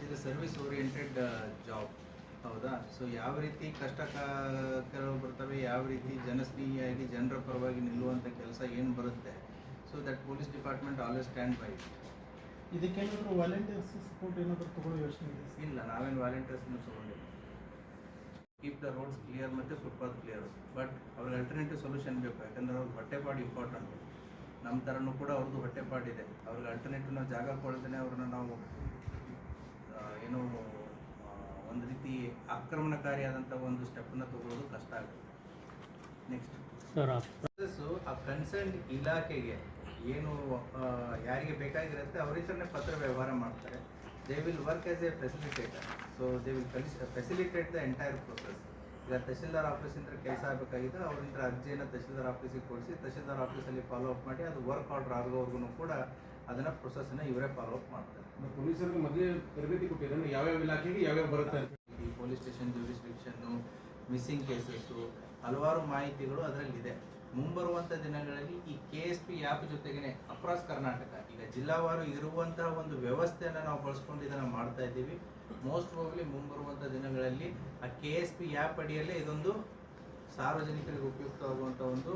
ಇದು service oriented job ಹೌದಾ. So ಯಾವ ರೀತಿ ಕಷ್ಟಗಳು ಬರ್ತವೆ, ಯಾವ ರೀತಿ ಜನಸ್ನೇಹಿಯಾಗಿ ಜನರ ಪರವಾಗಿ ನಿಲ್ಲುವಂಥ ಕೆಲಸ ಏನು ಬರುತ್ತೆ, so that police department always stand by it. ಇದಕ್ಕೇನಾದರೂ ವಾಲಂಟಿಯರ್ಸ್ ಸಪೋರ್ಟ್ ಏನಾದರೂ ತಗೊಳ್ಳೋ ಯೋಚನೆ ಇದೆ? ಇಲ್ಲ, ನಾವೇನು ವಾಲಂಟಿಯರ್ಸ್ನ ತೊಗೊಂಡಿಲ್ಲ. ಕೀಪ್ ದ ರೋಡ್ಸ್ ಕ್ಲಿಯರ್ ಮತ್ತು ಫುಟ್ಪಾತ್ ಕ್ಲಿಯರ್. ಬಟ್ ಅವ್ರಿಗೆ ಅಲ್ಟರ್ನೇಟಿವ್ ಸೊಲ್ಯೂಷನ್ ಬೇಕು, ಯಾಕಂದರೆ ಅವ್ರಿಗೆ ಹೊಟ್ಟೆಪಾಡು ಇಂಪಾರ್ಟೆಂಟ್. ನಮ್ಮ ಥರನೂ ಕೂಡ ಅವ್ರದ್ದು ಹೊಟ್ಟೆಪಾಡಿದೆ. ಅವ್ರಿಗೆ ಅಲ್ಟರ್ನೇಟಿವ್ ನಾವು ಜಾಗ ಕೊಡ್ದೇ ಅವ್ರನ್ನ ನಾವು ಏನೋ ಒಂದು ರೀತಿ ಆಕ್ರಮಣಕಾರಿಯಾದಂಥ ಒಂದು ಸ್ಟೆಪ್ಪನ್ನು ತಗೊಳ್ಳೋದು ಕಷ್ಟ ಆಗುತ್ತೆ. ನೆಕ್ಸ್ಟ್ ಪ್ರೊಸೆಸ್ಸು ಆ ಕನ್ಸರ್ನ್ ಇಲಾಖೆಗೆ ಏನು ಯಾರಿಗೆ ಬೇಕಾಗಿರುತ್ತೆ ಅವರಿಂದಲೇ ಪತ್ರ ವ್ಯವಹಾರ ಮಾಡ್ತಾರೆ. They will work as A facilitator. So they will facilitate the entire process. ಈಗ ತಹಶೀಲ್ದಾರ್ ಆಫೀಸಿಂದ ಕೆಲಸ ಆಗಬೇಕಾಗಿದ್ದು ಅವರಿಂದ ಅರ್ಜಿಯನ್ನು ತಹಶೀಲ್ದಾರ್ ಆಫೀಸಿಗೆ ಕೊಡಿಸಿ ತಹಶೀಲ್ದಾರ್ ಆಫೀಸಲ್ಲಿ ಫಾಲೋ ಅಪ್ ಮಾಡಿ ಅದು ವರ್ಕ್ ಆರ್ಡರ್ ಆಗೋವರೆಗೂ ಕೂಡ ಅದನ್ನು ಪ್ರೊಸೆಸ್ಸನ್ನು ಇವರೇ ಫಾಲೋ ಅಪ್ ಮಾಡ್ತಾರೆ. ಪೊಲೀಸರಿಗೆ ಮೊದಲೇ ತರಬೇತಿ ಕೊಟ್ಟಿದ್ದಾರೆ, ಯಾವ್ಯಾವ ಇಲಾಖೆಗೆ ಯಾವ್ಯಾವ ಬರುತ್ತೆ ಅಂತ. ಈ ಪೊಲೀಸ್ ಸ್ಟೇಷನ್ ಜ್ಯೂರಿಸ್ಡಿಕ್ಷನ್ನು, ಮಿಸ್ಸಿಂಗ್ ಕೇಸಸ್ಸು, ಹಲವಾರು ಮಾಹಿತಿಗಳು ಅದರಲ್ಲಿದೆ. ಮುಂಬರುವಂಥ ದಿನಗಳಲ್ಲಿ ಈ KSP ಆ್ಯಪ್ ಜೊತೆಗೇ ಅಕ್ರಾಸ್ ಕರ್ನಾಟಕ ಈಗ ಜಿಲ್ಲಾವಾರು ಇರುವಂತಹ ಒಂದು ವ್ಯವಸ್ಥೆಯನ್ನು ನಾವು ಬಳಸ್ಕೊಂಡು ಇದನ್ನು ಮಾಡ್ತಾ ಇದ್ದೀವಿ. ಮೋಸ್ಟ್ ಪ್ರಾಬಬ್ಲಿ ಮುಂಬರುವಂಥ ದಿನಗಳಲ್ಲಿ ಆ KSP ಆ್ಯಪ್ ಅಡಿಯಲ್ಲೇ ಇದೊಂದು ಸಾರ್ವಜನಿಕರಿಗೆ ಉಪಯುಕ್ತವಾಗುವಂಥ ಒಂದು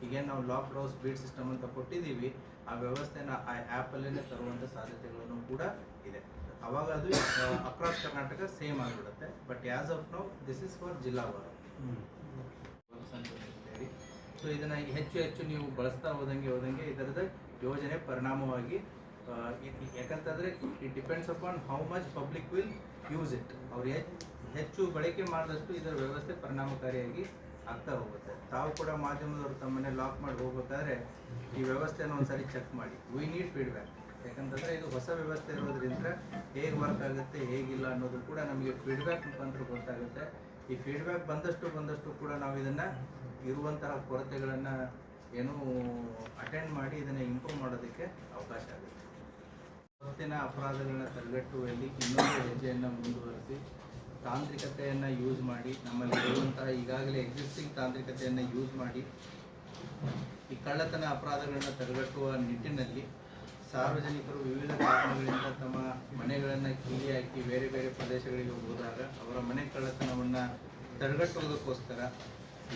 ಈಗೇನು ನಾವು ಲಾಕ್ ಡೌನ್ ಸ್ಪೀಡ್ ಸಿಸ್ಟಮ್ ಅಂತ ಕೊಟ್ಟಿದ್ದೀವಿ, ಆ ವ್ಯವಸ್ಥೆನ ಆ ಆ್ಯಪಲ್ಲೇ ತರುವಂಥ ಸಾಧ್ಯತೆಗಳನ್ನು ಕೂಡ ಇದೆ. ಅವಾಗ ಅದು ಅಕ್ರಾಸ್ ಕರ್ನಾಟಕ ಸೇಮ್ ಆಗಿಬಿಡುತ್ತೆ. But as of now this is for ಜಿಲ್ಲಾವಾರು. ಸೊ ಇದನ್ನು ಹೆಚ್ಚು ನೀವು ಬಳಸ್ತಾ ಹೋದಂಗೆ ಇದರದ ಯೋಜನೆ ಪರಿಣಾಮವಾಗಿ ಯಾಕಂತಂದರೆ it depends upon how much public will use it. ಅವ್ರು ಹೆಚ್ಚು ಬಳಕೆ ಮಾಡಿದಷ್ಟು ಇದರ ವ್ಯವಸ್ಥೆ ಪರಿಣಾಮಕಾರಿಯಾಗಿ ಆಗ್ತಾ ಹೋಗುತ್ತೆ. ತಾವು ಕೂಡ ಮಾಧ್ಯಮದವರು ತಮ್ಮನ್ನೇ ಲಾಕ್ ಮಾಡಿ ಹೋಗ್ಬೇಕಾದ್ರೆ ಈ ವ್ಯವಸ್ಥೆನ ಒಂದ್ಸರಿ ಚೆಕ್ ಮಾಡಿ. We need feedback. ಯಾಕಂತಂದರೆ ಇದು ಹೊಸ ವ್ಯವಸ್ಥೆ ಇರೋದ್ರಿಂದ ಹೇಗೆ ವರ್ಕ್ ಆಗುತ್ತೆ ಹೇಗಿಲ್ಲ ಅನ್ನೋದು ಕೂಡ ನಮಗೆ ಫೀಡ್ಬ್ಯಾಕ್ ಮುಖಾಂತರ ಗೊತ್ತಾಗುತ್ತೆ. ಈ ಫೀಡ್ಬ್ಯಾಕ್ ಬಂದಷ್ಟು ಕೂಡ ನಾವು ಇದನ್ನು ಇರುವಂತಹ ಕೊರತೆಗಳನ್ನು ಏನು ಅಟೆಂಡ್ ಮಾಡಿ ಇದನ್ನು ಇಂಪ್ರೂವ್ ಮಾಡೋದಕ್ಕೆ ಅವಕಾಶ ಆಗುತ್ತೆ. ಇವತ್ತಿನ ಅಪರಾಧಗಳನ್ನ ತಡೆಗಟ್ಟುವಲ್ಲಿ ಇನ್ನೊಂದು ಹೆಜ್ಜೆಯನ್ನು ಮುಂದುವರಿಸಿ ತಾಂತ್ರಿಕತೆಯನ್ನು ಯೂಸ್ ಮಾಡಿ, ನಮ್ಮಲ್ಲಿ ಇರುವಂತಹ ಈಗಾಗಲೇ ಎಕ್ಸಿಸ್ಟಿಂಗ್ ತಾಂತ್ರಿಕತೆಯನ್ನು ಯೂಸ್ ಮಾಡಿ ಈ ಕಳ್ಳತನ ಅಪರಾಧಗಳನ್ನು ತಡೆಗಟ್ಟುವ ನಿಟ್ಟಿನಲ್ಲಿ ಸಾರ್ವಜನಿಕರು ವಿವಿಧ ಕಾರಣಗಳಿಂದ ತಮ್ಮ ಮನೆಗಳನ್ನು ಕೀಲಿ ಹಾಕಿ ಬೇರೆ ಬೇರೆ ಪ್ರದೇಶಗಳಿಗೆ ಹೋದಾಗ ಅವರ ಮನೆ ಕಳ್ಳತನವನ್ನು ತಡೆಗಟ್ಟುವುದಕ್ಕೋಸ್ಕರ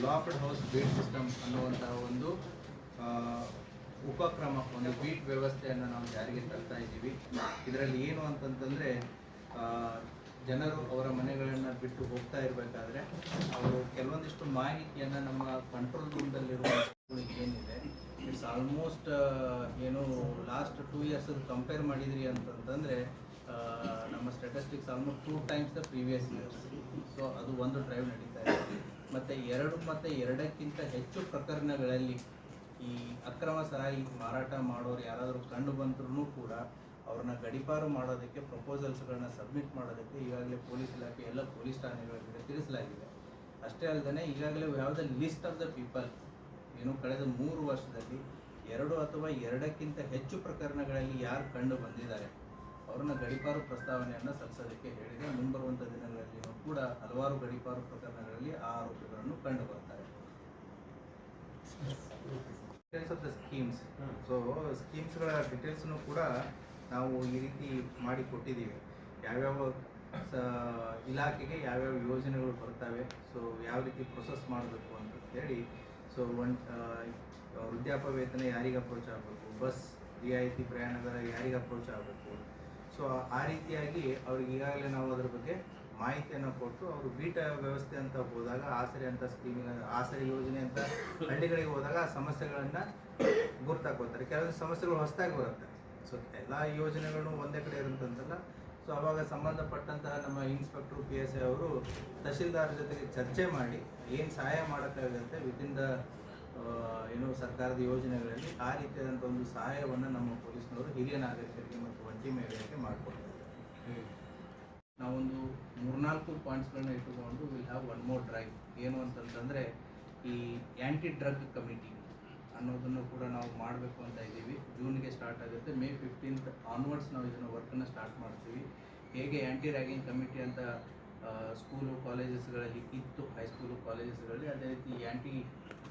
ಲಾಕ್ಡ್ ಹೌಸ್ ಬೀಟ್ ಸಿಸ್ಟಮ್ ಅನ್ನುವಂತಹ ಒಂದು ಉಪಕ್ರಮ, ಒಂದು ಬೀಟ್ ವ್ಯವಸ್ಥೆಯನ್ನು ನಾವು ಜಾರಿಗೆ ತರ್ತಾ ಇದ್ದೀವಿ. ಇದರಲ್ಲಿ ಏನು ಅಂತಂತಂದರೆ ಜನರು ಅವರ ಮನೆಗಳನ್ನು ಬಿಟ್ಟು ಹೋಗ್ತಾ ಇರಬೇಕಾದ್ರೆ ಅವರು ಕೆಲವೊಂದಿಷ್ಟು ಮಾಹಿತಿಯನ್ನು ನಮ್ಮ ಕಂಟ್ರೋಲ್ ರೂಮ್ದಲ್ಲಿರುವ ಏನಿದೆ ಇಟ್ಸ್ ಆಲ್ಮೋಸ್ಟ್ ಏನು ಲಾಸ್ಟ್ 2 years ಕಂಪೇರ್ ಮಾಡಿದ್ರಿ ಅಂತಂತಂದರೆ ನಮ್ಮ statistics almost 2 times the previous years. So ಅದು ಒಂದು ಡ್ರೈವ್ ನಡೀತಾ ಇದೆ. ಮತ್ತು 2 ಮತ್ತು 2ಕ್ಕಿಂತ ಹೆಚ್ಚು ಪ್ರಕರಣಗಳಲ್ಲಿ ಈ ಅಕ್ರಮ ಸರಾಯಿ ಮಾರಾಟ ಮಾಡೋರು ಯಾರಾದರೂ ಕಂಡು ಬಂದ್ರೂ ಕೂಡ ಅವ್ರನ್ನ ಗಡೀಪಾರು ಮಾಡೋದಕ್ಕೆ ಪ್ರಪೋಸಲ್ಸ್ಗಳನ್ನ ಸಬ್ಮಿಟ್ ಮಾಡೋದಕ್ಕೆ ಈಗಾಗಲೇ ಪೊಲೀಸ್ ಇಲಾಖೆ ಎಲ್ಲ ಪೊಲೀಸ್ ಠಾಣೆಗಳಿಗೆ ತಿಳಿಸಲಾಗಿದೆ. ಅಷ್ಟೇ ಅಲ್ಲದೆ ಈಗಾಗಲೇ ಯಾವುದೇ ಲಿಸ್ಟ್ ಆಫ್ ದ ಪೀಪಲ್ ಏನು ಕಳೆದ 3 ವರ್ಷದಲ್ಲಿ 2 ಅಥವಾ 2ಕ್ಕಿಂತ ಹೆಚ್ಚು ಪ್ರಕರಣಗಳಲ್ಲಿ ಯಾರು ಕಂಡು ಬಂದಿದ್ದಾರೆ ಅವ್ರನ್ನ ಗಡೀಪಾರು ಪ್ರಸ್ತಾವನೆಯನ್ನು ಸಲ್ಲಿಸೋದಕ್ಕೆ ಹೇಳಿದೆ. ಮುಂಬರುವಂಥ ದಿನಗಳಲ್ಲಿಯೂ ಕೂಡ ಹಲವಾರು ಗಡೀಪಾರು ಪ್ರಕರಣಗಳಲ್ಲಿ ಆ ಆರೋಪಿಗಳನ್ನು ಕಂಡು ಬರ್ತಾರೆ. Details of the schemes. So ಸ್ಕೀಮ್ಸ್ಗಳ ಡೀಟೇಲ್ಸ್ನು ಕೂಡ ನಾವು ಈ ರೀತಿ ಮಾಡಿ ಕೊಟ್ಟಿದ್ದೀವಿ. ಯಾವ್ಯಾವ ಇಲಾಖೆಗೆ ಯಾವ್ಯಾವ ಯೋಜನೆಗಳು ಬರ್ತವೆ, ಸೊ ಯಾವ ರೀತಿ ಪ್ರೊಸೆಸ್ ಮಾಡಬೇಕು ಅಂತ ಹೇಳಿ. ಸೊ ವೃದ್ಧಾಪ್ಯ ವೇತನ ಯಾರಿಗೆ ಅಪ್ರೋಚ್ ಆಗಬೇಕು, ಬಸ್ ರಿಯಾಯಿತಿ ಪ್ರಯಾಣಗಳ ಯಾರಿಗೆ ಅಪ್ರೋಚ್ ಆಗಬೇಕು. ಸೊ ಆ ರೀತಿಯಾಗಿ ಅವ್ರಿಗೆ ಈಗಾಗಲೇ ನಾವು ಅದರ ಬಗ್ಗೆ ಮಾಹಿತಿಯನ್ನು ಕೊಟ್ಟು ಅವರು ಬೀಟ ವ್ಯವಸ್ಥೆ ಅಂತ ಹೋದಾಗ ಆಸರೆ ಅಂತ ಸ್ಕೀಮಿನ ಆಸರೆ ಯೋಜನೆ ಅಂತ ಹಳ್ಳಿಗಳಿಗೆ ಹೋದಾಗ ಆ ಸಮಸ್ಯೆಗಳನ್ನು ಗುರ್ತಾಕೋತಾರೆ. ಕೆಲವೊಂದು ಸಮಸ್ಯೆಗಳು ಹೊಸದಾಗಿ ಬರುತ್ತೆ. ಸೊ ಎಲ್ಲ ಯೋಜನೆಗಳು ಒಂದೇ ಕಡೆ ಇರುತ್ತಂತಲ್ಲ. ಸೊ ಆವಾಗ ಸಂಬಂಧಪಟ್ಟಂತಹ ನಮ್ಮ ಇನ್ಸ್ಪೆಕ್ಟ್ರು PSI ಅವರು ತಹಶೀಲ್ದಾರ್ ಜೊತೆಗೆ ಚರ್ಚೆ ಮಾಡಿ ಏನು ಸಹಾಯ ಮಾಡೋಕ್ಕಾಗುತ್ತೆ ವಿತಿನ್ ದ ಏನು ಸರ್ಕಾರದ ಯೋಜನೆಗಳಲ್ಲಿ ಆ ರೀತಿಯಾದಂಥ ಒಂದು ಸಹಾಯವನ್ನು ನಮ್ಮ ಪೊಲೀಸ್ನವರು ಹಿರಿಯ ನಾಗರಿಕರಿಗೆ ಮತ್ತು ಒಂಟಿ ಮಹಿಳೆಯರಿಗೆ ಮಾಡಿಕೊಡ್ತಾರೆ. ನಾವೊಂದು 3-4 ಪಾಯಿಂಟ್ಸ್ಗಳನ್ನ ಇಟ್ಟುಕೊಂಡು will have one more drive. ಏನು ಅಂತಂತಂದರೆ ಈ ಆ್ಯಂಟಿ ಡ್ರಗ್ ಕಮಿಟಿ ಅನ್ನೋದನ್ನು ಕೂಡ ನಾವು ಮಾಡಬೇಕು ಅಂತ ಇದ್ದೀವಿ. ಜೂನ್ಗೆ ಸ್ಟಾರ್ಟ್ ಆಗುತ್ತೆ. May 15th ಆನ್ವರ್ಡ್ಸ್ ನಾವು ಇದನ್ನು ವರ್ಕನ್ನು ಸ್ಟಾರ್ಟ್ ಮಾಡ್ತೀವಿ. ಹೇಗೆ ಆ್ಯಂಟಿ ರ್ಯಾಗಿಂಗ್ ಕಮಿಟಿ ಅಂತ ಸ್ಕೂಲು ಕಾಲೇಜಸ್ಗಳಲ್ಲಿ ಇತ್ತು, ಹೈಸ್ಕೂಲು ಕಾಲೇಜಸ್ಗಳಲ್ಲಿ, ಅದೇ ರೀತಿ ಆ್ಯಂಟಿ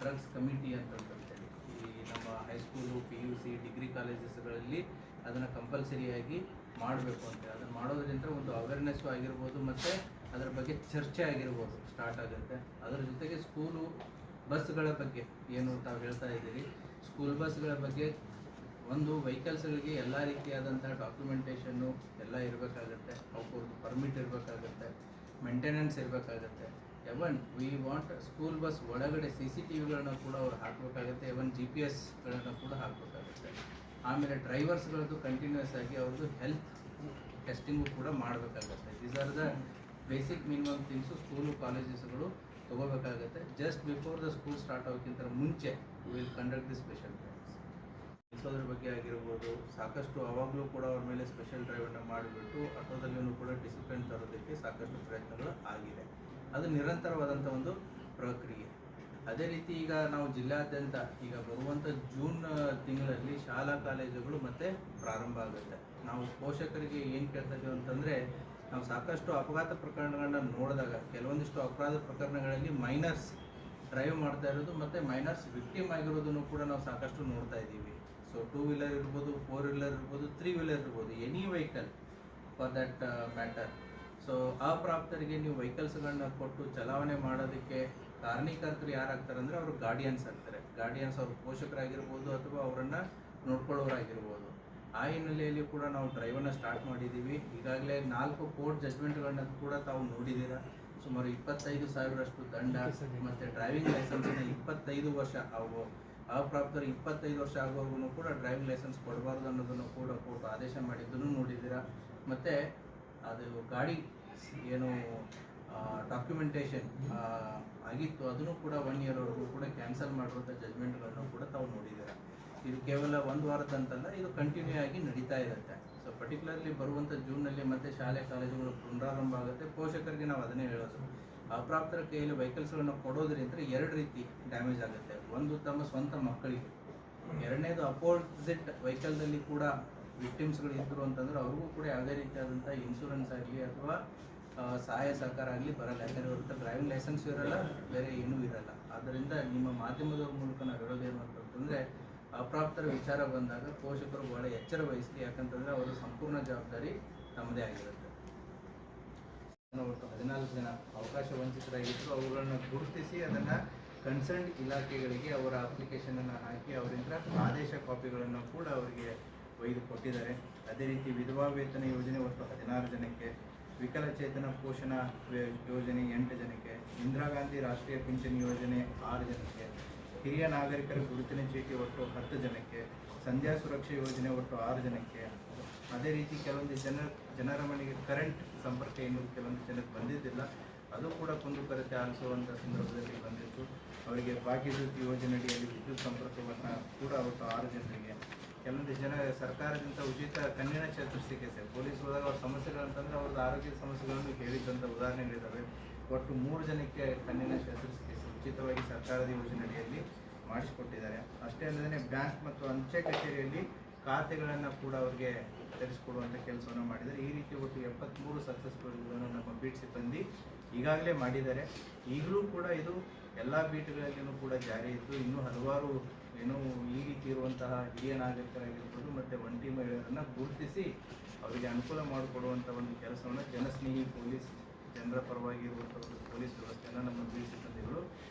ಡ್ರಗ್ಸ್ ಕಮಿಟಿ ಅಂತಂತೇಳಿ ಈ ನಮ್ಮ ಹೈಸ್ಕೂಲು PUC ಡಿಗ್ರಿ ಕಾಲೇಜಸ್ಗಳಲ್ಲಿ ಅದನ್ನು ಕಂಪಲ್ಸರಿಯಾಗಿ ಮಾಡಬೇಕು ಅಂತ. ಅದನ್ನು ಮಾಡೋದ್ರಿಂದ ಒಂದು ಅವೇರ್ನೆಸ್ಸು ಆಗಿರ್ಬೋದು ಮತ್ತು ಅದರ ಬಗ್ಗೆ ಚರ್ಚೆ ಆಗಿರ್ಬೋದು ಸ್ಟಾರ್ಟ್ ಆಗುತ್ತೆ. ಅದರ ಜೊತೆಗೆ ಸ್ಕೂಲು ಬಸ್ಗಳ ಬಗ್ಗೆ ಏನು ತಾವು ಹೇಳ್ತಾ ಇದ್ದೀರಿ, ಸ್ಕೂಲ್ ಬಸ್ಗಳ ಬಗ್ಗೆ ಒಂದು ವೆಹಿಕಲ್ಸ್ಗಳಿಗೆ ಎಲ್ಲ ರೀತಿಯಾದಂಥ ಡಾಕ್ಯುಮೆಂಟೇಷನ್ನು ಎಲ್ಲ ಇರಬೇಕಾಗತ್ತೆ, ಅವಕ್ಕೊಂದು ಪರ್ಮಿಟ್ ಇರಬೇಕಾಗತ್ತೆ, ಮೇಂಟೆನೆನ್ಸ್ ಇರಬೇಕಾಗತ್ತೆ. Even we want school bus ಒಳಗಡೆ CCTVಗಳನ್ನ ಕೂಡ ಅವ್ರು ಹಾಕಬೇಕಾಗುತ್ತೆ, ಎವನ್ GPS ಕೂಡ ಹಾಕಬೇಕಾಗುತ್ತೆ. ಆಮೇಲೆ ಡ್ರೈವರ್ಸ್ಗಳದ್ದು ಕಂಟಿನ್ಯೂಸ್ ಆಗಿ ಅವ್ರದ್ದು ಹೆಲ್ತ್ ಟೆಸ್ಟಿಂಗು ಕೂಡ ಮಾಡಬೇಕಾಗತ್ತೆ. These are the basic minimum things school ಕಾಲೇಜಸ್ಗಳು ತೊಗೋಬೇಕಾಗತ್ತೆ. Just before the school start ಆಗೋಕ್ಕಿಂತ ಮುಂಚೆ will conduct the special drives. ನಿಲ್ಲಿಸೋದ್ರ ಬಗ್ಗೆ ಆಗಿರ್ಬೋದು, ಸಾಕಷ್ಟು ಅವಾಗಲೂ ಕೂಡ ಅವ್ರ ಮೇಲೆ ಸ್ಪೆಷಲ್ ಡ್ರೈವನ್ನು ಮಾಡಿಬಿಟ್ಟು ಆಟೋದಲ್ಲಿಯೂ ಕೂಡ ಡಿಸಿಪ್ಲಿನ್ ತರೋದಕ್ಕೆ ಸಾಕಷ್ಟು ಪ್ರಯತ್ನಗಳು ಆಗಿದೆ. ಅದು ನಿರಂತರವಾದಂಥ ಒಂದು ಪ್ರಕ್ರಿಯೆ. ಅದೇ ರೀತಿ ಈಗ ನಾವು ಜಿಲ್ಲಾದ್ಯಂತ ಈಗ ಬರುವಂಥ ಜೂನ್ ತಿಂಗಳಲ್ಲಿ ಶಾಲಾ ಕಾಲೇಜುಗಳು ಮತ್ತೆ ಪ್ರಾರಂಭ ಆಗುತ್ತೆ. ನಾವು ಪೋಷಕರಿಗೆ ಏನು ಕೇಳ್ತಾ ಇದ್ದೀವಿ ಅಂತಂದರೆ, ನಾವು ಸಾಕಷ್ಟು ಅಪಘಾತ ಪ್ರಕರಣಗಳನ್ನ ನೋಡಿದಾಗ ಕೆಲವೊಂದಿಷ್ಟು ಅಪರಾಧ ಪ್ರಕರಣಗಳಲ್ಲಿ ಮೈನರ್ಸ್ ಡ್ರೈವ್ ಮಾಡ್ತಾ ಇರೋದು ಮತ್ತು ಮೈನರ್ಸ್ ವಿಕ್ಟಿಮ್ ಆಗಿರೋದನ್ನು ಕೂಡ ನಾವು ಸಾಕಷ್ಟು ನೋಡ್ತಾ ಇದ್ದೀವಿ. ಸೊ 2 ವೀಲರ್ ಇರ್ಬೋದು, 4 ವೀಲರ್ ಇರ್ಬೋದು, 3 ವೀಲರ್ ಇರ್ಬೋದು, any vehicle for that matter. So ಅಪ್ರಾಪ್ತರಿಗೆ ನೀವು ವೆಹಿಕಲ್ಸ್ಗಳನ್ನ ಕೊಟ್ಟು ಚಲಾವಣೆ ಮಾಡೋದಕ್ಕೆ ಕಾರಣೀಕರ್ತರು ಯಾರಾಗ್ತಾರೆ ಅಂದರೆ ಅವರು ಗಾರ್ಡಿಯನ್ಸ್ ಆಗ್ತಾರೆ. ಗಾರ್ಡಿಯನ್ಸ್ ಅವ್ರ ಪೋಷಕರಾಗಿರ್ಬೋದು ಅಥವಾ ಅವರನ್ನು ನೋಡ್ಕೊಳ್ಳೋರಾಗಿರ್ಬೋದು. ಆ ಹಿನ್ನೆಲೆಯಲ್ಲಿ ಕೂಡ ನಾವು ಡ್ರೈವನ್ನು ಸ್ಟಾರ್ಟ್ ಮಾಡಿದ್ದೀವಿ. ಈಗಾಗಲೇ 4 ಕೋರ್ಟ್ ಜಜ್ಮೆಂಟ್ಗಳನ್ನ ಕೂಡ ತಾವು ನೋಡಿದ್ದೀರಾ. ಸುಮಾರು 25,000 ದಂಡ ಮತ್ತು ಡ್ರೈವಿಂಗ್ ಲೈಸೆನ್ಸ್ನ 25 ವರ್ಷ ಅಪ್ರಾಪ್ತರು 25 ವರ್ಷ ಆಗೋವರೆಗೂ ಕೂಡ ಡ್ರೈವಿಂಗ್ ಲೈಸೆನ್ಸ್ ಕೊಡಬಾರ್ದು ಅನ್ನೋದನ್ನು ಕೂಡ ಕೋರ್ಟ್ ಆದೇಶ ಮಾಡಿದ್ದನ್ನು ನೋಡಿದ್ದೀರಾ. ಮತ್ತು ಅದು ಗಾಡಿ ಏನು ಡಾಕ್ಯುಮೆಂಟೇಷನ್ ಆಗಿತ್ತು ಅದನ್ನು ಕೂಡ 1 ಇಯರ್ವರೆಗೂ ಕೂಡ ಕ್ಯಾನ್ಸಲ್ ಮಾಡಿರುವಂಥ ಜಜ್ಮೆಂಟ್ಗಳನ್ನು ಕೂಡ ತಾವು ನೋಡಿದ್ದೀರಾ. ಇದು ಕೇವಲ 1 ವಾರದಂತಲ್ಲ, ಇದು ಕಂಟಿನ್ಯೂ ಆಗಿ ನಡೀತಾ ಇರುತ್ತೆ. ಸೊ ಪರ್ಟಿಕ್ಯುಲರ್ಲಿ ಬರುವಂಥ ಜೂನ್ನಲ್ಲಿ ಮತ್ತೆ ಶಾಲೆ ಕಾಲೇಜುಗಳು ಪುನರಾರಂಭ ಆಗುತ್ತೆ. ಪೋಷಕರಿಗೆ ನಾವು ಅದನ್ನೇ ಹೇಳೋದು, ಅಪ್ರಾಪ್ತರ ಕೈಯಲ್ಲಿ ವೆಹಿಕಲ್ಸ್ಗಳನ್ನು ಕೊಡೋದ್ರಿಂದ 2 ರೀತಿ ಡ್ಯಾಮೇಜ್ ಆಗುತ್ತೆ. ಒಂದು ತಮ್ಮ ಸ್ವಂತ ಮಕ್ಕಳಿಗೆ, ಎರಡನೇದು ಅಪೋಸಿಟ್ ವೆಹಿಕಲ್ದಲ್ಲಿ ಕೂಡ ವಿಕ್ಟಿಮ್ಸ್ಗಳು ಇದ್ದರು ಅಂತಂದ್ರೆ ಅವ್ರಿಗೂ ಕೂಡ ಯಾವುದೇ ರೀತಿಯಾದಂಥ ಇನ್ಶೂರೆನ್ಸ್ ಆಗಲಿ ಅಥವಾ ಸಹಾಯ ಸಹಕಾರ ಆಗಲಿ ಬರಲ್ಲ. ಯಾಕಂದರೆ ಅವ್ರ ಹತ್ರ ಡ್ರೈವಿಂಗ್ ಲೈಸೆನ್ಸ್ ಇರಲ್ಲ, ಬೇರೆ ಏನೂ ಇರಲ್ಲ. ಆದ್ದರಿಂದ ನಿಮ್ಮ ಮಾಧ್ಯಮದ ಮೂಲಕ ನಾವು ಹೇಳೋದೇನು ಅಂತಂದರೆ, ಅಪ್ರಾಪ್ತರ ವಿಚಾರ ಬಂದಾಗ ಪೋಷಕರು ಭಾಳ ಎಚ್ಚರ ವಹಿಸಲಿ. ಯಾಕಂತಂದರೆ ಅವರ ಸಂಪೂರ್ಣ ಜವಾಬ್ದಾರಿ ನಮ್ಮದೇ ಆಗಿರುತ್ತೆ. ಒಟ್ಟು 14 ಜನ ಅವಕಾಶ ವಂಚಿತರಾಗಿದ್ದರು. ಅವುಗಳನ್ನ ಗುರುತಿಸಿ ಅದನ್ನು ಕನ್ಸರ್ನ್ ಇಲಾಖೆಗಳಿಗೆ ಅವರ ಅಪ್ಲಿಕೇಶನನ್ನು ಹಾಕಿ ಅವರಿಂದ ಆದೇಶ ಕಾಪಿಗಳನ್ನು ಕೂಡ ಅವರಿಗೆ ಒಯ್ದು ಕೊಟ್ಟಿದ್ದಾರೆ. ಅದೇ ರೀತಿ ವಿಧವಾ ವೇತನ ಯೋಜನೆ ಒಟ್ಟು 16 ಜನಕ್ಕೆ, ವಿಕಲಚೇತನ ಪೋಷಣಾ ಯೋಜನೆ 8 ಜನಕ್ಕೆ, ಇಂದಿರಾ ಗಾಂಧಿ ರಾಷ್ಟ್ರೀಯ ಪಿಂಚಣಿ ಯೋಜನೆ 6 ಜನಕ್ಕೆ, ಹಿರಿಯ ನಾಗರಿಕರ ಗುರುತಿನ ಚೀಟಿ ಒಟ್ಟು 10 ಜನಕ್ಕೆ, ಸಂಧ್ಯಾ ಸುರಕ್ಷಾ ಯೋಜನೆ ಒಟ್ಟು 6 ಜನಕ್ಕೆ. ಅದೇ ರೀತಿ ಕೆಲವೊಂದು ಜನರ ಮನೆಗೆ ಕರೆಂಟ್ ಸಂಪರ್ಕ ಇನ್ನೂ ಕೆಲವೊಂದು ಜನಕ್ಕೆ ಬಂದಿದ್ದಿಲ್ಲ, ಅದು ಕೂಡ ಕುಂದುಕೊರತೆ ಆಲಿಸುವಂಥ ಸಂದರ್ಭದಲ್ಲಿ ಬಂದಿತ್ತು. ಅವರಿಗೆ ಭಾಗ್ಯಜ್ಯೋತಿ ಯೋಜನೆಯಡಿಯಲ್ಲಿ ವಿದ್ಯುತ್ ಸಂಪರ್ಕವನ್ನು ಕೂಡ ಒಟ್ಟು 6 ಜನರಿಗೆ. ಕೆಲವೊಂದು ಜನ ಸರ್ಕಾರದಿಂದ ಉಚಿತ ಕಣ್ಣಿನ ಶಸ್ತ್ರಚಿಕಿತ್ಸೆ, ಪೊಲೀಸ್ ಹೋದಾಗ ಅವ್ರ ಸಮಸ್ಯೆಗಳಂತಂದರೆ ಅವ್ರದ್ದು ಆರೋಗ್ಯದ ಸಮಸ್ಯೆಗಳನ್ನು ಹೇಳಿದಂಥ ಉದಾಹರಣೆಗಳಿದ್ದಾವೆ. ಒಟ್ಟು 3 ಜನಕ್ಕೆ ಕಣ್ಣಿನ ಶಸ್ತ್ರಚಿಕಿತ್ಸೆ ಉಚಿತವಾಗಿ ಸರ್ಕಾರದ ಯೋಜನೆಯಡಿಯಲ್ಲಿ ಮಾಡಿಸಿಕೊಟ್ಟಿದ್ದಾರೆ. ಅಷ್ಟೇ ಅಲ್ಲದೆ ಬ್ಯಾಂಕ್ ಮತ್ತು ಅಂಚೆ ಕಚೇರಿಯಲ್ಲಿ ಖಾತೆಗಳನ್ನು ಕೂಡ ಅವರಿಗೆ ತೆರೆಸಿಕೊಡುವಂಥ ಕೆಲಸವನ್ನು ಮಾಡಿದ್ದಾರೆ. ಈ ರೀತಿ ಒಟ್ಟು 73 ಸಕ್ಸಸ್ಫುಲ್ಗಳನ್ನು ನಮ್ಮ ಬೀಟ್ ಸಿಬ್ಬಂದಿ ಈಗಾಗಲೇ ಮಾಡಿದ್ದಾರೆ. ಈಗಲೂ ಕೂಡ ಇದು ಎಲ್ಲ ಬೀಟ್ಗಳಲ್ಲಿಯೂ ಕೂಡ ಜಾರಿ ಇದ್ದು ಇನ್ನೂ ಹಲವಾರು ಏನೋ ಈ ರೀತಿ ಇರುವಂತಹ ಹಿರಿಯ ನಾಗರಿಕರಾಗಿರ್ಬೋದು ಮತ್ತು ಒಂಟಿ ಮಹಿಳೆಯರನ್ನು ಗುರುತಿಸಿ ಅವರಿಗೆ ಅನುಕೂಲ ಮಾಡಿಕೊಡುವಂಥ ಒಂದು ಕೆಲಸವನ್ನು ಜನಸ್ನೇಹಿ ಪೊಲೀಸ್, ಜನರ ಪರವಾಗಿ ಇರುವಂಥ ಒಂದು ಪೊಲೀಸ್ ವ್ಯವಸ್ಥೆಯನ್ನು ನಮ್ಮ ಬೀಟ್ ಸಿಬ್ಬಂದಿಗಳು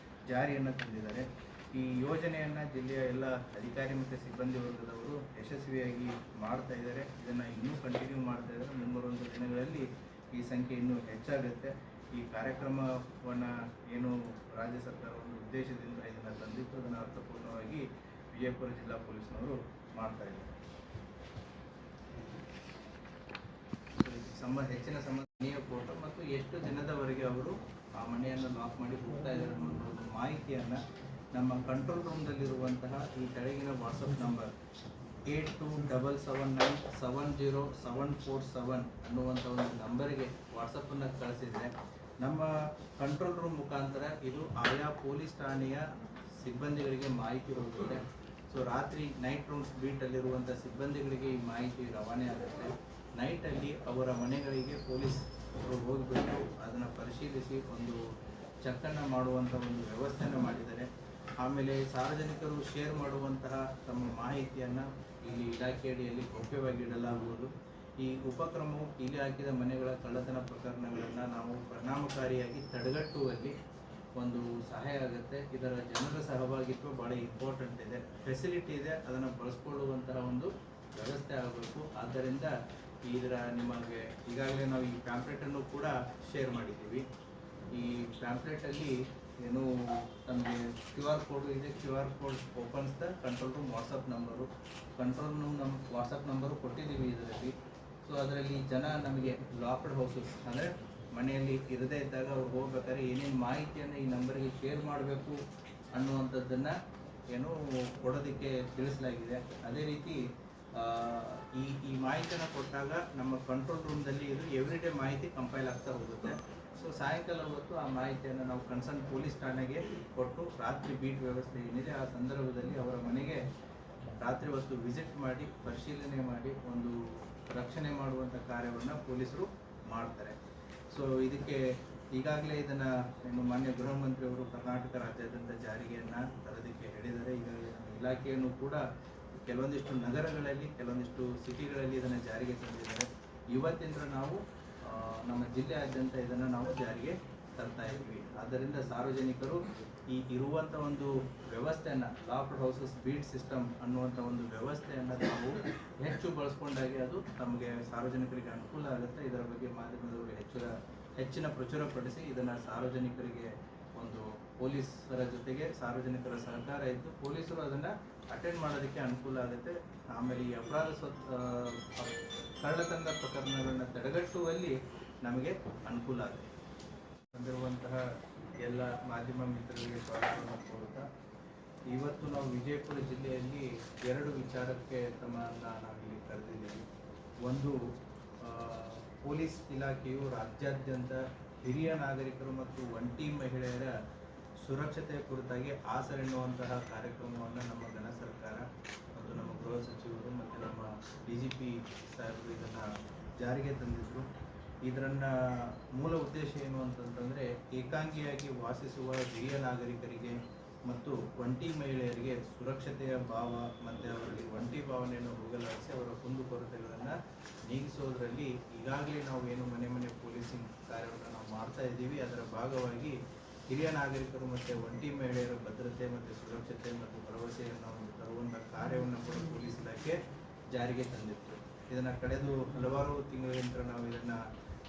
ಜಾರಿಯನ್ನು ತಂದಿದ್ದಾರೆ. ಈ ಯೋಜನೆಯನ್ನು ಜಿಲ್ಲೆಯ ಎಲ್ಲ ಅಧಿಕಾರಿ ಮತ್ತು ಸಿಬ್ಬಂದಿ ವರ್ಗದವರು ಯಶಸ್ವಿಯಾಗಿ ಮಾಡ್ತಾ ಇದ್ದಾರೆ. ಇದನ್ನು ಇನ್ನೂ ಕಂಟಿನ್ಯೂ ಮಾಡ್ತಾ ಇದ್ದಾರೆ. ಮುಂಬರುವಂಥ ದಿನಗಳಲ್ಲಿ ಈ ಸಂಖ್ಯೆ ಇನ್ನೂ ಹೆಚ್ಚಾಗುತ್ತೆ. ಈ ಕಾರ್ಯಕ್ರಮವನ್ನು ಏನು ರಾಜ್ಯ ಸರ್ಕಾರ ಒಂದು ಉದ್ದೇಶದಿಂದ ಇದನ್ನು ತಂದಿತ್ತು, ಅದನ್ನು ಅರ್ಥಪೂರ್ಣವಾಗಿ ವಿಜಯಪುರ ಜಿಲ್ಲಾ ಪೊಲೀಸ್ನವರು ಮಾಡ್ತಾ ಇದ್ದಾರೆ. ಹೆಚ್ಚಿನ ಸಂಬಂಧೀಯ ಫೋಟೋ ಮತ್ತು ಎಷ್ಟು ದಿನದವರೆಗೆ ಅವರು ಆ ಮನೆಯನ್ನು ಲಾಕ್ ಮಾಡಿ ಹೋಗ್ತಾ ಇದ್ದಾರೆ ಅನ್ನೋ ಒಂದು ಮಾಹಿತಿಯನ್ನು ನಮ್ಮ ಕಂಟ್ರೋಲ್ ರೂಮ್ದಲ್ಲಿರುವಂತಹ ಈ ಕೆಳಗಿನ ವಾಟ್ಸಪ್ ನಂಬರ್ 8277970747 ಅನ್ನುವಂಥ ಒಂದು ನಂಬರಿಗೆ ವಾಟ್ಸಪ್ಪನ್ನು ಕಳಿಸಿದರೆ ನಮ್ಮ ಕಂಟ್ರೋಲ್ ರೂಮ್ ಮುಖಾಂತರ ಇದು ಆಯಾ ಪೊಲೀಸ್ ಠಾಣೆಯ ಸಿಬ್ಬಂದಿಗಳಿಗೆ ಮಾಹಿತಿ ಹೋಗುತ್ತೆ. ಸೊ ರಾತ್ರಿ ನೈಟ್ ರೌಂಡ್ಸ್ ಬೀಟಲ್ಲಿರುವಂಥ ಸಿಬ್ಬಂದಿಗಳಿಗೆ ಈ ಮಾಹಿತಿ ರವಾನೆ ಆಗುತ್ತೆ. ನೈಟಲ್ಲಿ ಅವರ ಮನೆಗಳಿಗೆ ಪೊಲೀಸ್ ಹೋಗಿಬಿಟ್ಟು ಅದನ್ನು ಪರಿಶೀಲಿಸಿ ಒಂದು ಚೆಕ್ಕನ್ನು ಮಾಡುವಂಥ ಒಂದು ವ್ಯವಸ್ಥೆಯನ್ನು ಮಾಡಿದ್ದಾರೆ. ಆಮೇಲೆ ಸಾರ್ವಜನಿಕರು ಶೇರ್ ಮಾಡುವಂತಹ ತಮ್ಮ ಮಾಹಿತಿಯನ್ನು ಇಲ್ಲಿ ಇಲಾಖೆ ಅಡಿಯಲ್ಲಿ ಗೌಪ್ಯವಾಗಿ ಇಡಲಾಗುವುದು. ಈ ಉಪಕ್ರಮವು ಕೀಲಿ ಹಾಕಿದ ಮನೆಗಳ ಕಳ್ಳತನ ಪ್ರಕರಣಗಳನ್ನು ನಾವು ಪರಿಣಾಮಕಾರಿಯಾಗಿ ತಡೆಗಟ್ಟುವಲ್ಲಿ ಒಂದು ಸಹಾಯ ಆಗುತ್ತೆ. ಇದರ ಜನರ ಸಹಭಾಗಿತ್ವ ಭಾಳ ಇಂಪಾರ್ಟೆಂಟ್ ಇದೆ, ಫೆಸಿಲಿಟಿ ಇದೆ, ಅದನ್ನು ಬಳಸ್ಕೊಳ್ಳುವಂತಹ ಒಂದು ವ್ಯವಸ್ಥೆ ಆಗಬೇಕು. ಆದ್ದರಿಂದ ಇದರ ನಿಮಗೆ ಈಗಾಗಲೇ ನಾವು ಈ ಪ್ಯಾಂಪ್ಲೆಟನ್ನು ಕೂಡ ಶೇರ್ ಮಾಡಿದ್ದೀವಿ. ಈ ಪ್ಯಾಂಪ್ಲೆಟಲ್ಲಿ ಏನು ನಮಗೆ QR ಕೋಡು ಇದೆ, QR code opens the control room WhatsApp number, control room ನಮ್ಮ ವಾಟ್ಸಪ್ ನಂಬರು ಕೊಟ್ಟಿದ್ದೀವಿ ಇದರಲ್ಲಿ. ಸೊ ಅದರಲ್ಲಿ ಜನ ನಮಗೆ ಲಾಕ್ಡ್ ಹೌಸಸ್ ಅಂದರೆ ಮನೆಯಲ್ಲಿ ಇರದೇ ಇದ್ದಾಗ ಅವ್ರು ಹೋಗ್ಬೇಕಾದ್ರೆ ಏನೇನು ಮಾಹಿತಿಯನ್ನು ಈ ನಂಬರಿಗೆ ಶೇರ್ ಮಾಡಬೇಕು ಅನ್ನುವಂಥದ್ದನ್ನು ಏನು ಕೊಡೋದಕ್ಕೆ ತಿಳಿಸಲಾಗಿದೆ. ಅದೇ ರೀತಿ ಈ ಮಾಹಿತಿಯನ್ನು ಕೊಟ್ಟಾಗ ನಮ್ಮ ಕಂಟ್ರೋಲ್ ರೂಮ್ದಲ್ಲಿ ಇದು ಎವ್ರಿಡೇ ಮಾಹಿತಿ ಕಂಪೈಲ್ ಆಗ್ತಾ ಹೋಗುತ್ತೆ. ಸೊ ಸಾಯಂಕಾಲ ಹೊತ್ತು ಆ ಮಾಹಿತಿಯನ್ನು ನಾವು ಕನ್ಸರ್ನ್ ಪೊಲೀಸ್ ಠಾಣೆಗೆ ಕೊಟ್ಟು ರಾತ್ರಿ ಬೀಟ್ ವ್ಯವಸ್ಥೆ ಏನಿದೆ ಆ ಸಂದರ್ಭದಲ್ಲಿ ಅವರ ಮನೆಗೆ ರಾತ್ರಿ ಹೊತ್ತು ವಿಸಿಟ್ ಮಾಡಿ ಪರಿಶೀಲನೆ ಮಾಡಿ ಒಂದು ರಕ್ಷಣೆ ಮಾಡುವಂಥ ಕಾರ್ಯವನ್ನು ಪೊಲೀಸರು ಮಾಡ್ತಾರೆ. ಸೊ ಇದಕ್ಕೆ ಈಗಾಗಲೇ ಇದನ್ನು ಏನು ಮಾನ್ಯ ಗೃಹ ಮಂತ್ರಿಯವರು ಕರ್ನಾಟಕ ರಾಜ್ಯಾದ್ಯಂತ ಜಾರಿಗೆಯನ್ನು ತರೋದಕ್ಕೆ ಹೇಳಿದ್ದಾರೆ. ಈಗಾಗಲೇ ನಮ್ಮ ಇಲಾಖೆಯನ್ನು ಕೂಡ ಕೆಲವೊಂದಿಷ್ಟು ನಗರಗಳಲ್ಲಿ ಕೆಲವೊಂದಿಷ್ಟು ಸಿಟಿಗಳಲ್ಲಿ ಇದನ್ನು ಜಾರಿಗೆ ತಂದಿದ್ದಾರೆ. ಇವತ್ತಿಂದ ನಾವು ನಮ್ಮ ಜಿಲ್ಲೆಯಾದ್ಯಂತ ಇದನ್ನು ನಾವು ಜಾರಿಗೆ ತರ್ತಾ ಇದ್ವಿ. ಆದ್ದರಿಂದ ಸಾರ್ವಜನಿಕರು ಈ ಇರುವಂಥ ಒಂದು ವ್ಯವಸ್ಥೆಯನ್ನು ಲಾಕ್ಡ್ ಹೌಸಸ್ ಬೀಟ್ ಸಿಸ್ಟಮ್ ಅನ್ನುವಂಥ ಒಂದು ವ್ಯವಸ್ಥೆಯನ್ನು ನಾವು ಹೆಚ್ಚು ಬಳಸ್ಕೊಂಡಾಗೆ ಅದು ನಮಗೆ ಸಾರ್ವಜನಿಕರಿಗೆ ಅನುಕೂಲ ಆಗುತ್ತೆ. ಇದರ ಬಗ್ಗೆ ಮಾಧ್ಯಮದವರು ಹೆಚ್ಚಿನ ಪ್ರಚುರಪಡಿಸಿ ಇದನ್ನು ಸಾರ್ವಜನಿಕರಿಗೆ ಒಂದು ಪೊಲೀಸರ ಜೊತೆಗೆ ಸಾರ್ವಜನಿಕರ ಸಹಕಾರ ಇದ್ದು ಪೊಲೀಸರು ಅದನ್ನು ಅಟೆಂಡ್ ಮಾಡೋದಕ್ಕೆ ಅನುಕೂಲ ಆಗುತ್ತೆ. ಆಮೇಲೆ ಈ ಅಪರಾಧ ಕಳ್ಳತನದ ಪ್ರಕರಣಗಳನ್ನು ತಡೆಗಟ್ಟುವಲ್ಲಿ ನಮಗೆ ಅನುಕೂಲ ಆಗುತ್ತೆ. ಬಂದಿರುವಂತಹ ಎಲ್ಲ ಮಾಧ್ಯಮ ಮಿತ್ರರಿಗೆ ಸ್ವಾಗತವನ್ನು ಕೋರುತ್ತಾ, ಇವತ್ತು ನಾವು ವಿಜಯಪುರ ಜಿಲ್ಲೆಯಲ್ಲಿ 2 ವಿಚಾರಕ್ಕೆ ತಮ್ಮನ್ನು ನಾವಿಲ್ಲಿ ಕರೆದಿದ್ದೀವಿ. ಒಂದು, ಪೊಲೀಸ್ ಇಲಾಖೆಯು ರಾಜ್ಯಾದ್ಯಂತ ಹಿರಿಯ ನಾಗರಿಕರು ಮತ್ತು ಒಂಟಿ ಮಹಿಳೆಯರ ಸುರಕ್ಷತೆಯ ಕುರಿತಾಗಿ ಆಸರೆ ಎನ್ನುವಂತಹ ಕಾರ್ಯಕ್ರಮವನ್ನು ನಮ್ಮ ಘನ ಸರ್ಕಾರ ಮತ್ತು ನಮ್ಮ ಗೃಹ ಸಚಿವರು ಮತ್ತು ನಮ್ಮ DGP ಸಾಹೇಬರು ಇದನ್ನು ಜಾರಿಗೆ ತಂದಿದ್ದರು. ಇದರನ್ನು ಮೂಲ ಉದ್ದೇಶ ಏನು ಅಂತಂತಂದರೆ ಏಕಾಂಗಿಯಾಗಿ ವಾಸಿಸುವ ಹಿರಿಯ ನಾಗರಿಕರಿಗೆ ಮತ್ತು ಒಂಟಿ ಮಹಿಳೆಯರಿಗೆ ಸುರಕ್ಷತೆಯ ಭಾವ ಮತ್ತು ಅವರಲ್ಲಿ ಒಂಟಿ ಭಾವನೆಯನ್ನು ಹೋಗಲಾಡಿಸಿ ಅವರ ಕುಂದುಕೊರತೆಗಳನ್ನು ನೀಗಿಸೋದರಲ್ಲಿ ಈಗಾಗಲೇ ನಾವು ಏನು ಮನೆ ಮನೆ ಪೊಲೀಸಿಂಗ್ ಕಾರ್ಯವನ್ನು ನಾವು ಮಾಡ್ತಾ ಇದ್ದೀವಿ. ಅದರ ಭಾಗವಾಗಿ ಹಿರಿಯ ನಾಗರಿಕರು ಮತ್ತು ಒಂಟಿ ಮಹಿಳೆಯರ ಭದ್ರತೆ ಮತ್ತು ಸುರಕ್ಷತೆ ಮತ್ತು ಭರವಸೆಯನ್ನು ತರುವಂಥ ಕಾರ್ಯವನ್ನು ಕೂಡ ಪೊಲೀಸ್ ಇಲಾಖೆ ಜಾರಿಗೆ ತಂದಿತ್ತು. ಇದನ್ನು ಕಳೆದು ಹಲವಾರು ತಿಂಗಳಿಂದ ನಾವು ಇದನ್ನು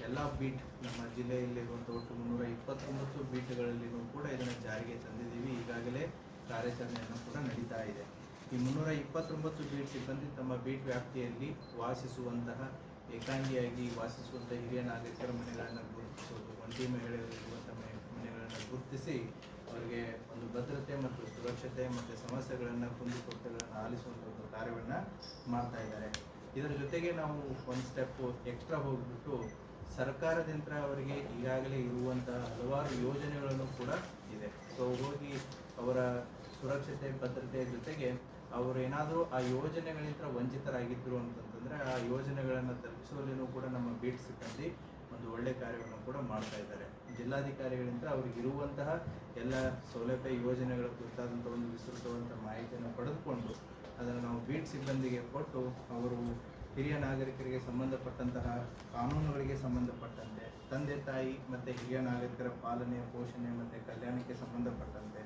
ಎಲ್ಲ ಬೀಟ್ ನಮ್ಮ ಜಿಲ್ಲೆಯಲ್ಲಿರುವಂಥ ಒಟ್ಟು 329 ಬೀಟ್ಗಳಲ್ಲಿಯೂ ಕೂಡ ಇದನ್ನು ಜಾರಿಗೆ ತಂದಿದ್ದೀವಿ. ಈಗಾಗಲೇ ಕಾರ್ಯಾಚರಣೆಯನ್ನು ಕೂಡ ನಡೀತಾ ಇದೆ. ಈ 329 ಬೀಟ್ ಸಿಬ್ಬಂದಿ ತಮ್ಮ ಬೀಟ್ ವ್ಯಾಪ್ತಿಯಲ್ಲಿ ವಾಸಿಸುವಂತಹ ಏಕಾಂಗಿಯಾಗಿ ವಾಸಿಸುವಂಥ ಹಿರಿಯ ನಾಗರಿಕರ ಮನೆಗಳನ್ನು ಗುರುತಿಸುವುದು, ಒಂಟಿ ಮಹಿಳೆಯರಿರುವಂಥ ಮನೆಗಳನ್ನು ಗುರುತಿಸಿ ಅವರಿಗೆ ಒಂದು ಭದ್ರತೆ ಮತ್ತು ಸುರಕ್ಷತೆ ಮತ್ತು ಸಮಸ್ಯೆಗಳನ್ನು ಕುಂದುಕೊರತೆಗಳನ್ನು ಆಲಿಸುವಂಥ ಒಂದು ಕಾರ್ಯವನ್ನು ಮಾಡ್ತಾ ಇದ್ದಾರೆ. ಇದರ ಜೊತೆಗೆ ನಾವು ಒಂದು ಸ್ಟೆಪ್ ಎಕ್ಸ್ಟ್ರಾ ಹೋಗ್ಬಿಟ್ಟು ಸರ್ಕಾರದಿಂದ ಅವರಿಗೆ ಈಗಾಗಲೇ ಇರುವಂತಹ ಹಲವಾರು ಯೋಜನೆಗಳನ್ನು ಕೂಡ ಇದೆ. ಸೊ ಹೋಗಿ ಅವರ ಸುರಕ್ಷತೆ ಭದ್ರತೆಯ ಜೊತೆಗೆ ಅವರು ಏನಾದರೂ ಆ ಯೋಜನೆಗಳಿಂದ ವಂಚಿತರಾಗಿದ್ದರು ಅಂತಂತಂದರೆ ಆ ಯೋಜನೆಗಳನ್ನು ತಲುಪಿಸುವಲ್ಲಿನೂ ಕೂಡ ನಮ್ಮ ಬೀಟ್ ಸಿಬ್ಬಂದಿ ಒಂದು ಒಳ್ಳೆ ಕಾರ್ಯವನ್ನು ಕೂಡ ಮಾಡ್ತಾ ಇದ್ದಾರೆ. ಜಿಲ್ಲಾಧಿಕಾರಿಗಳಿಂದ ಅವ್ರಿಗೆ ಇರುವಂತಹ ಎಲ್ಲ ಸೌಲಭ್ಯ ಯೋಜನೆಗಳ ಕುರಿತಾದಂಥ ಒಂದು ವಿಸ್ತೃತವಾದಂಥ ಮಾಹಿತಿಯನ್ನು ಪಡೆದುಕೊಂಡು ಅದನ್ನು ನಾವು ಬೀಟ್ ಸಿಬ್ಬಂದಿಗೆ ಕೊಟ್ಟು ಅವರು ಹಿರಿಯ ನಾಗರಿಕರಿಗೆ ಸಂಬಂಧಪಟ್ಟಂತಹ ಕಾನೂನುಗಳಿಗೆ ಸಂಬಂಧಪಟ್ಟಂತೆ ತಂದೆ ತಾಯಿ ಮತ್ತು ಹಿರಿಯ ನಾಗರಿಕರ ಪಾಲನೆ ಪೋಷಣೆ ಮತ್ತು ಕಲ್ಯಾಣಕ್ಕೆ ಸಂಬಂಧಪಟ್ಟಂತೆ